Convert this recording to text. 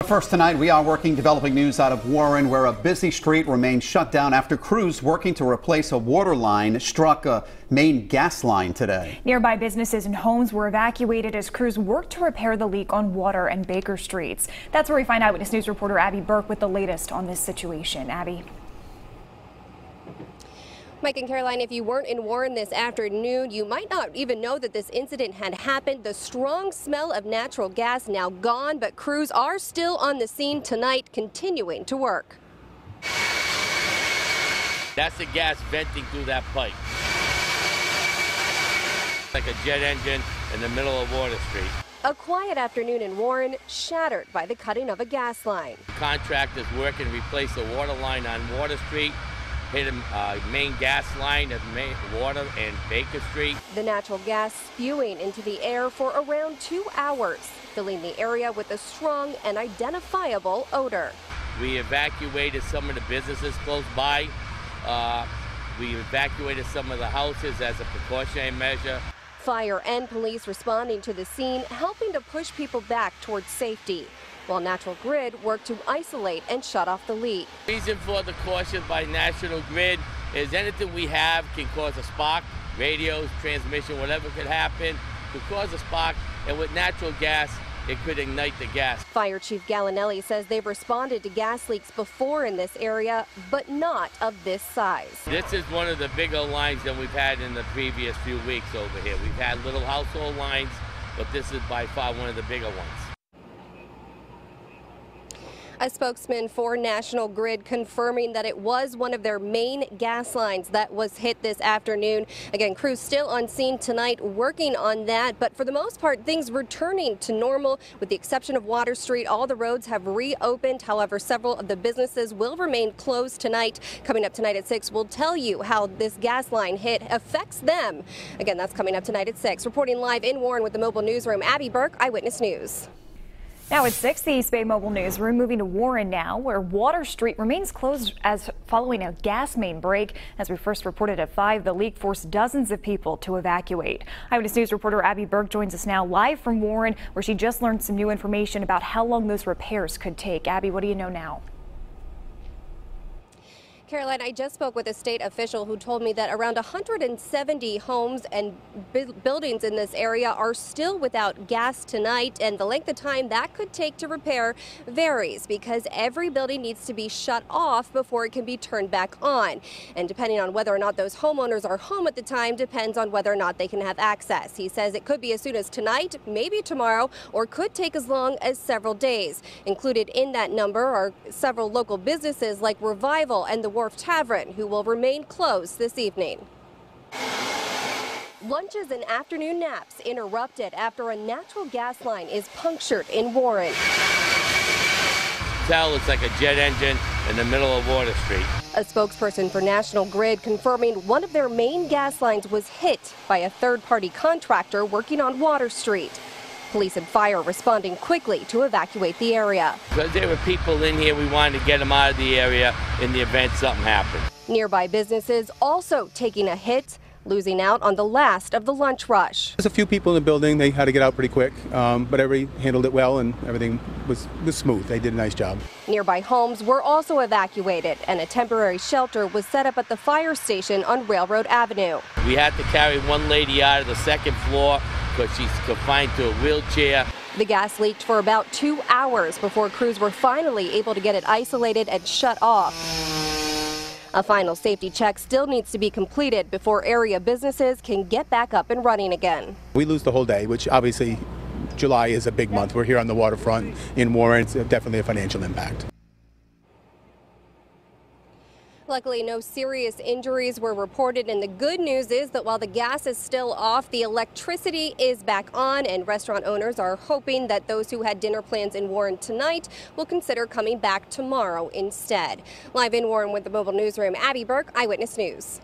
First tonight, we are developing news out of Warren, where a busy street remains shut down after crews working to replace a water line struck a main gas line today. Nearby businesses and homes were evacuated as crews worked to repair the leak on Water and Baker Streets. That's where we find Eyewitness News reporter Abby Burke with the latest on this situation. Abby. Mike and Caroline, if you weren't in Warren this afternoon, you might not even know that this incident had happened. The strong smell of natural gas now gone, but crews are still on the scene tonight, continuing to work. That's the gas venting through that pipe. Like a jet engine in the middle of Water Street. A quiet afternoon in Warren, shattered by the cutting of a gas line. Contractors working to replace the water line on Water Street. Hit a main gas line at Water and Baker Street. The natural gas spewing into the air for around 2 hours, filling the area with a strong and identifiable odor. We evacuated some of the businesses close by. We evacuated some of the houses as a precautionary measure. Fire and police responding to the scene, helping to push people back towards safety, while National Grid worked to isolate and shut off the leak. The reason for the caution by National Grid is anything we have can cause a spark. Radios, transmission, whatever could happen could cause a spark, and with natural gas, it could ignite the gas. Fire Chief Gallinelli says they've responded to gas leaks before in this area, but not of this size. This is one of the bigger lines than we've had in the previous few weeks over here. We've had little household lines, but this is by far one of the bigger ones. A spokesman for National Grid confirming that it was one of their main gas lines that was hit this afternoon. Again, crews still on scene tonight working on that, but for the most part, things returning to normal. With the exception of Water Street, all the roads have reopened. However, several of the businesses will remain closed tonight. Coming up tonight at 6, we'll tell you how this gas line hit affects them. Again, that's coming up tonight at 6. Reporting live in Warren with the Mobile Newsroom, Abby Burke, Eyewitness News. Now at 6, the East Bay Mobile News. We're moving to Warren now, where Water Street remains closed as following a gas main break. As we first reported at 5, the leak forced dozens of people to evacuate. Eyewitness News reporter Abby Burke joins us now live from Warren, where she just learned some new information about how long those repairs could take. Abby, what do you know now? Caroline, I just spoke with a state official who told me that around 170 homes and buildings in this area are still without gas tonight, and the length of time that could take to repair varies because every building needs to be shut off before it can be turned back on. And depending on whether or not those homeowners are home at the time depends on whether or not they can have access. He says it could be as soon as tonight, maybe tomorrow, or could take as long as several days. Included in that number are several local businesses like Revival and the Wharf Tavern, who will remain closed this evening. Lunches and afternoon naps interrupted after a natural gas line is punctured in Warren. It's like a jet engine in the middle of Water Street. A spokesperson for National Grid confirming one of their main gas lines was hit by a third-party contractor working on Water Street. Police and fire responding quickly to evacuate the area. Because there were people in here, we wanted to get them out of the area in the event something happened. Nearby businesses also taking a hit, losing out on the last of the lunch rush. There's a few people in the building. They had to get out pretty quick, but everybody handled it well and everything was smooth. They did a nice job. Nearby homes were also evacuated, and a temporary shelter was set up at the fire station on Railroad Avenue. We had to carry one lady out of the second floor because she's confined to a wheelchair. The gas leaked for about 2 hours before crews were finally able to get it isolated and shut off. A final safety check still needs to be completed before area businesses can get back up and running again. We lose the whole day, which obviously July is a big month. We're here on the waterfront in Warren. It's definitely a financial impact. Luckily, no serious injuries were reported, and the good news is that while the gas is still off, the electricity is back on, and restaurant owners are hoping that those who had dinner plans in Warren tonight will consider coming back tomorrow instead. Live in Warren with the Mobile Newsroom, Abby Burke, Eyewitness News.